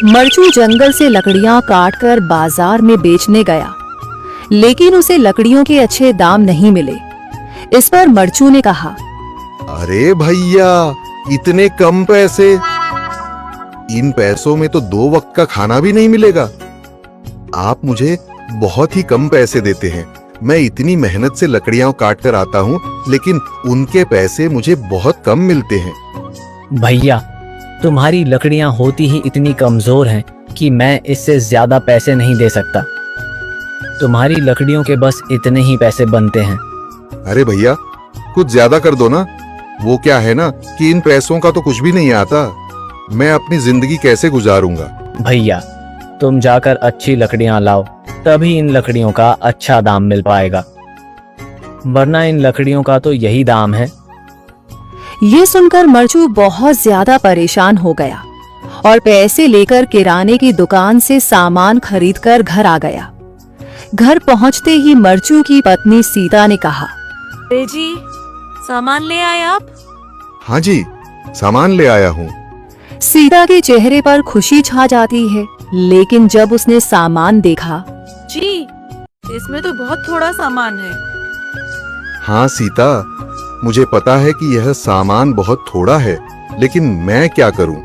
मरचू जंगल से लकड़ियां काटकर बाजार में बेचने गया, लेकिन उसे लकड़ियों के अच्छे दाम नहीं मिले। इस पर मरचू ने कहा, अरे भैया, इतने कम पैसे? इन पैसों में तो 2 वक्त का खाना भी नहीं मिलेगा। आप मुझे बहुत ही कम पैसे देते हैं। मैं इतनी मेहनत से लकड़ियां काट कर आता हूँ, लेकिन उनके पैसे मुझे बहुत कम मिलते हैं। भैया, तुम्हारी लकड़ियां होती ही इतनी कमजोर हैं कि मैं इससे ज्यादा पैसे नहीं दे सकता। तुम्हारी लकड़ियों के बस इतने ही पैसे बनते हैं। अरे भैया, कुछ ज्यादा कर दो ना। वो क्या है ना कि इन पैसों का तो कुछ भी नहीं आता। मैं अपनी जिंदगी कैसे गुजारूंगा? भैया, तुम जाकर अच्छी लकड़ियां लाओ, तभी इन लकड़ियों का अच्छा दाम मिल पाएगा, वरना इन लकड़ियों का तो यही दाम है। ये सुनकर मरचू बहुत ज्यादा परेशान हो गया और पैसे लेकर किराने की दुकान से सामान खरीदकर घर आ गया। घर पहुंचते ही मरचू की पत्नी सीता ने कहा, अरे जी, सामान ले आए आप? हाँ जी, सामान ले आया हूँ। सीता के चेहरे पर खुशी छा जाती है, लेकिन जब उसने सामान देखा, जी, इसमें तो बहुत थोड़ा सामान है। हाँ सीता, मुझे पता है कि यह सामान बहुत थोड़ा है, लेकिन मैं क्या करूं?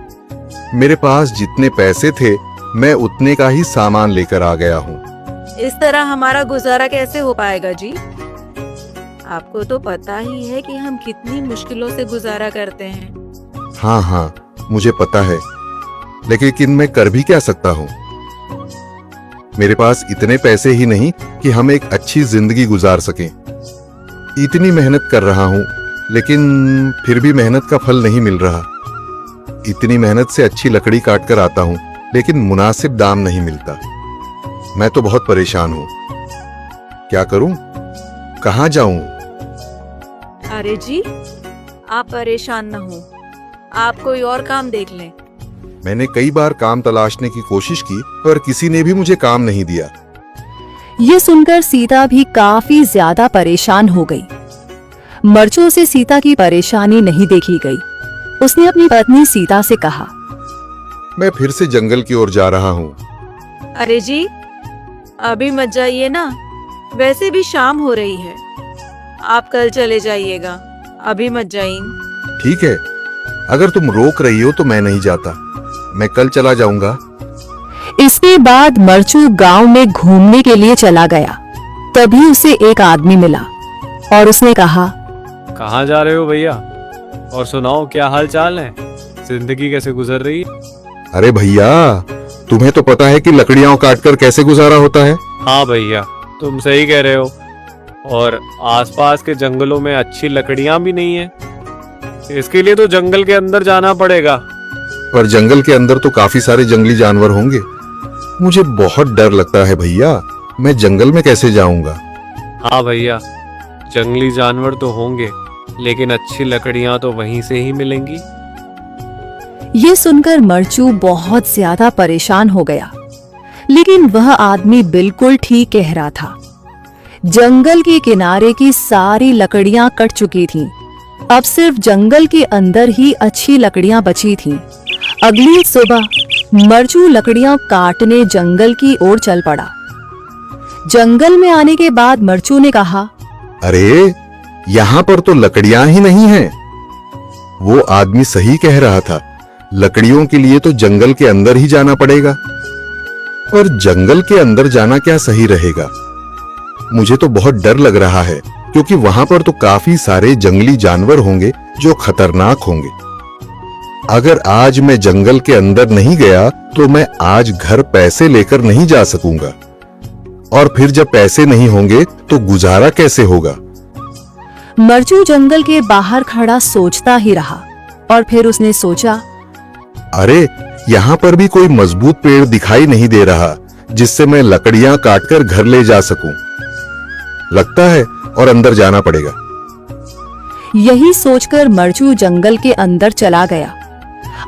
मेरे पास जितने पैसे थे, मैं उतने का ही सामान लेकर आ गया हूँ। इस तरह हमारा गुजारा कैसे हो पाएगा जी? आपको तो पता ही है कि हम कितनी मुश्किलों से गुजारा करते हैं। हाँ हाँ, मुझे पता है, लेकिन मैं कर भी क्या सकता हूँ? मेरे पास इतने पैसे ही नहीं कि हम एक अच्छी जिंदगी गुजार सकें। इतनी मेहनत कर रहा हूँ, लेकिन फिर भी मेहनत का फल नहीं मिल रहा। इतनी मेहनत से अच्छी लकड़ी काट कर आता हूँ, लेकिन मुनासिब दाम नहीं मिलता। मैं तो बहुत परेशान हूँ। क्या करूँ? कहाँ जाऊँ? अरे जी, आप परेशान न हो, आप कोई और काम देख लें। मैंने कई बार काम तलाशने की कोशिश की, पर किसी ने भी मुझे काम नहीं दिया। ये सुनकर सीता भी काफी ज्यादा परेशान हो गई। मरचू से सीता की परेशानी नहीं देखी गई। उसने अपनी पत्नी सीता से कहा, मैं फिर से जंगल की ओर जा रहा हूँ। अरे जी, अभी मत जाइए ना, वैसे भी शाम हो रही है। आप कल चले जाइएगा, अभी मत जाइए। ठीक है, अगर तुम रोक रही हो तो मैं नहीं जाता। मैं कल चला जाऊंगा। इसके बाद मरचू गांव में घूमने के लिए चला गया। तभी उसे एक आदमी मिला और उसने कहा, कहाँ जा रहे हो भैया? और सुनाओ, क्या हाल चाल है? जिंदगी कैसे गुजर रही है? अरे भैया, तुम्हें तो पता है कि लकड़ियां काटकर कैसे गुजारा होता है। हाँ भैया, तुम सही कह रहे हो। और आसपास के जंगलों में अच्छी लकड़ियां भी नहीं है। इसके लिए तो जंगल के अंदर जाना पड़ेगा। पर जंगल के अंदर तो काफी सारे जंगली जानवर होंगे। मुझे बहुत डर लगता है भैया। मैं जंगल में कैसे जाऊंगा? हाँ भैया, जंगली जानवर तो होंगे, लेकिन अच्छी लकड़ियां तो वहीं से ही मिलेंगी। ये सुनकर मरचू बहुत ज्यादा परेशान हो गया, लेकिन वह आदमी बिल्कुल ठीक कह रहा था। जंगल के किनारे की सारी लकड़ियां कट चुकी थीं। अब सिर्फ जंगल के अंदर ही अच्छी लकड़ियां बची थीं। अगली सुबह मरचू लकड़ियां काटने जंगल की ओर चल पड़ा। जंगल में आने के बाद मरचू ने कहा, अरे, यहाँ पर तो लकड़ियां ही नहीं हैं। वो आदमी सही कह रहा था। लकड़ियों के लिए तो जंगल के अंदर ही जाना पड़ेगा। और जंगल के अंदर जाना क्या सही रहेगा? मुझे तो बहुत डर लग रहा है, क्योंकि वहां पर तो काफी सारे जंगली जानवर होंगे जो खतरनाक होंगे। अगर आज मैं जंगल के अंदर नहीं गया तो मैं आज घर पैसे लेकर नहीं जा सकूंगा। और फिर जब पैसे नहीं होंगे तो गुजारा कैसे होगा? मरचू जंगल के बाहर खड़ा सोचता ही रहा और फिर उसने सोचा, अरे, यहाँ पर भी कोई मजबूत पेड़ दिखाई नहीं दे रहा जिससे मैं लकड़ियां काटकर घर ले जा सकूं। लगता है और अंदर जाना पड़ेगा। यही सोचकर मरचू जंगल के अंदर चला गया।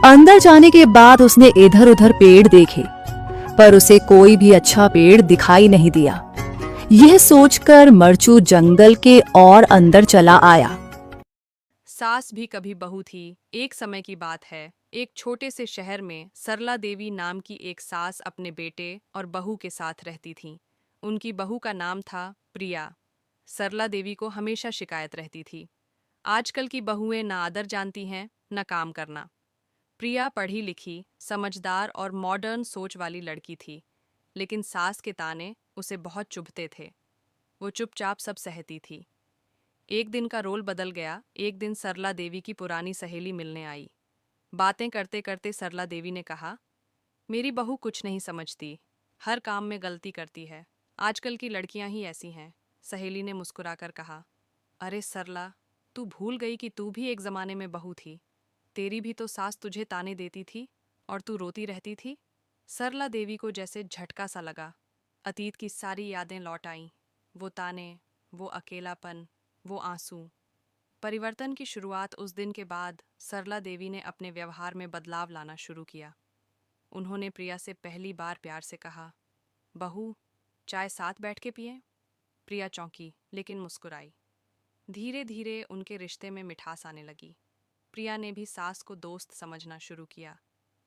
अंदर जाने के बाद उसने इधर उधर पेड़ देखे, पर उसे कोई भी अच्छा पेड़ दिखाई नहीं दिया। यह सोचकर मरचू जंगल के और अंदर चला आया। सास भी कभी बहू थी, एक समय की बात है। एक छोटे से शहर में सरला देवी नाम की एक सास अपने बेटे और बहू के साथ रहती थीं। उनकी बहू का नाम था प्रिया। सरला देवी को हमेशा शिकायत रहती थी, आजकल की बहुएं ना आदर जानती हैं न काम करना। प्रिया पढ़ी लिखी, समझदार और मॉडर्न सोच वाली लड़की थी, लेकिन सास के ताने उसे बहुत चुभते थे। वो चुपचाप सब सहती थी। एक दिन का रोल बदल गया। एक दिन सरला देवी की पुरानी सहेली मिलने आई। बातें करते करते सरला देवी ने कहा, मेरी बहू कुछ नहीं समझती, हर काम में गलती करती है। आजकल की लड़कियां ही ऐसी हैं। सहेली ने मुस्कुराकर कहा, अरे सरला, तू भूल गई कि तू भी एक ज़माने में बहू थी। तेरी भी तो सास तुझे ताने देती थी और तू रोती रहती थी। सरला देवी को जैसे झटका सा लगा। अतीत की सारी यादें लौट आईं। वो ताने, वो अकेलापन, वो आंसू। परिवर्तन की शुरुआत उस दिन के बाद सरला देवी ने अपने व्यवहार में बदलाव लाना शुरू किया। उन्होंने प्रिया से पहली बार प्यार से कहा, बहू, चाय साथ बैठ के पिएं? प्रिया चौंकी लेकिन मुस्कुराई। धीरे धीरे उनके रिश्ते में मिठास आने लगी। प्रिया ने भी सास को दोस्त समझना शुरू किया।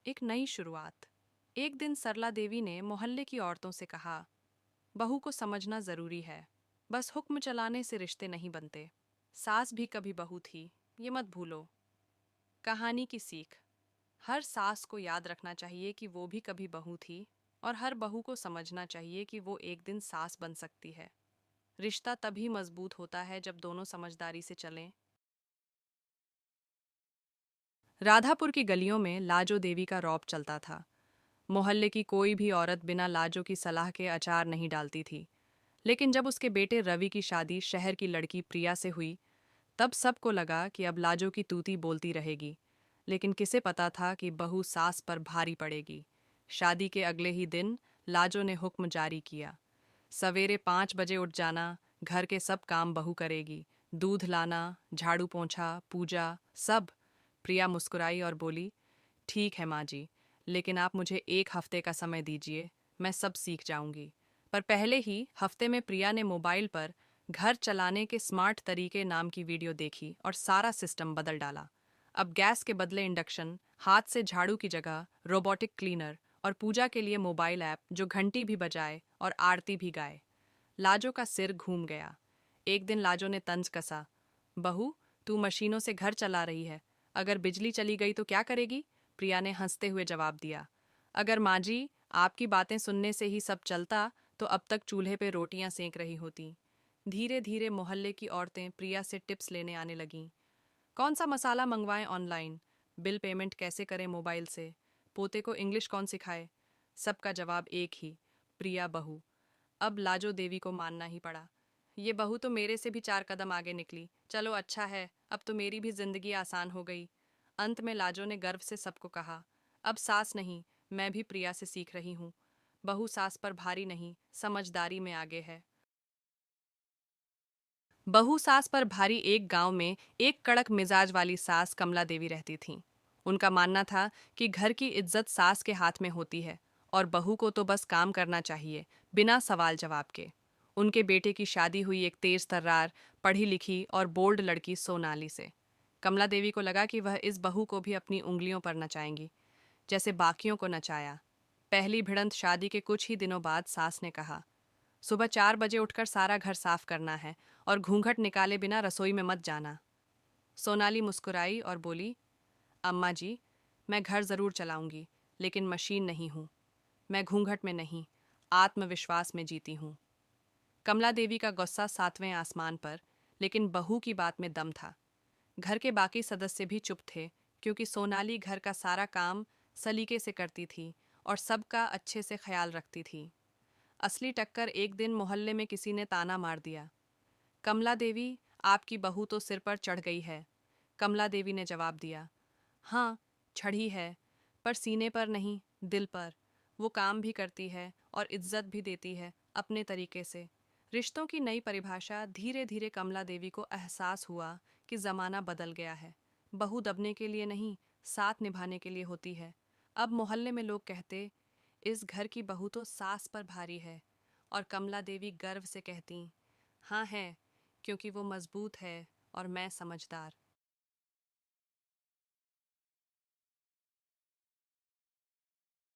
एक नई शुरुआत। एक दिन सरला देवी ने मोहल्ले की औरतों से कहा, बहू को समझना ज़रूरी है, बस हुक्म चलाने से रिश्ते नहीं बनते। सास भी कभी बहू थी, ये मत भूलो। कहानी की सीख। हर सास को याद रखना चाहिए कि वो भी कभी बहू थी, और हर बहू को समझना चाहिए कि वो एक दिन सास बन सकती है। रिश्ता तभी मजबूत होता है जब दोनों समझदारी से चलें। राधापुर की गलियों में लाजो देवी का रौब चलता था। मोहल्ले की कोई भी औरत बिना लाजो की सलाह के अचार नहीं डालती थी। लेकिन जब उसके बेटे रवि की शादी शहर की लड़की प्रिया से हुई, तब सबको लगा कि अब लाजो की तूती बोलती रहेगी। लेकिन किसे पता था कि बहू सास पर भारी पड़ेगी। शादी के अगले ही दिन लाजो ने हुक्म जारी किया, सवेरे 5 बजे उठ जाना, घर के सब काम बहू करेगी, दूध लाना, झाड़ू पोंछा, पूजा, सब। प्रिया मुस्कुराई और बोली, ठीक है माँ जी, लेकिन आप मुझे 1 हफ्ते का समय दीजिए, मैं सब सीख जाऊंगी। पर पहले ही हफ्ते में प्रिया ने मोबाइल पर घर चलाने के स्मार्ट तरीके नाम की वीडियो देखी और सारा सिस्टम बदल डाला। अब गैस के बदले इंडक्शन, हाथ से झाड़ू की जगह रोबोटिक क्लीनर, और पूजा के लिए मोबाइल ऐप जो घंटी भी बजाए और आरती भी गाए। लाजो का सिर घूम गया। एक दिन लाजो ने तंज कसा, बहू, तू मशीनों से घर चला रही है, अगर बिजली चली गई तो क्या करेगी? प्रिया ने हंसते हुए जवाब दिया, अगर माँ जी आपकी बातें सुनने से ही सब चलता तो अब तक चूल्हे पे रोटियां सेंक रही होती। धीरे धीरे मोहल्ले की औरतें प्रिया से टिप्स लेने आने लगीं। कौन सा मसाला मंगवाएं ऑनलाइन, बिल पेमेंट कैसे करें मोबाइल से, पोते को इंग्लिश कौन सिखाए? सबका जवाब एक ही, प्रिया बहू। अब लाजो देवी को मानना ही पड़ा। ये बहू तो मेरे से भी 4 कदम आगे निकली। चलो अच्छा है, अब तो मेरी भी जिंदगी आसान हो गई। अंत में लाजो ने गर्व से सबको कहा, अब सास नहीं, मैं भी प्रिया से सीख रही हूँ। बहू सास पर भारी नहीं, समझदारी में आगे है। बहू सास पर भारी। एक गांव में एक कड़क मिजाज वाली सास कमला देवी रहती थीं। उनका मानना था कि घर की इज्जत सास के हाथ में होती है और बहू को तो बस काम करना चाहिए, बिना सवाल जवाब के। उनके बेटे की शादी हुई एक तेज तर्रार, पढ़ी लिखी और बोल्ड लड़की सोनाली से। कमला देवी को लगा कि वह इस बहू को भी अपनी उंगलियों पर नचाएंगी, जैसे बाकियों को नचाया। पहली भिड़ंत शादी के कुछ ही दिनों बाद सास ने कहा, सुबह 4 बजे उठकर सारा घर साफ करना है और घूंघट निकाले बिना रसोई में मत जाना। सोनाली मुस्कुराई और बोली, अम्मा जी, मैं घर ज़रूर चलाऊंगी, लेकिन मशीन नहीं हूँ। मैं घूंघट में नहीं, आत्मविश्वास में जीती हूँ। कमला देवी का गुस्सा 7वें आसमान पर, लेकिन बहू की बात में दम था। घर के बाकी सदस्य भी चुप थे, क्योंकि सोनाली घर का सारा काम सलीके से करती थी और सबका अच्छे से ख्याल रखती थी। असली टक्कर एक दिन मोहल्ले में किसी ने ताना मार दिया, कमला देवी, आपकी बहू तो सिर पर चढ़ गई है। कमला देवी ने जवाब दिया, हाँ, चढ़ी है, पर सीने पर नहीं, दिल पर। वो काम भी करती है और इज्जत भी देती है अपने तरीके से। रिश्तों की नई परिभाषा। धीरे धीरे कमला देवी को एहसास हुआ कि ज़माना बदल गया है। बहू दबने के लिए नहीं, साथ निभाने के लिए होती है। अब मोहल्ले में लोग कहते, इस घर की बहू तो सास पर भारी है, और कमला देवी गर्व से कहती, हाँ है, क्योंकि वो मजबूत है और मैं समझदार।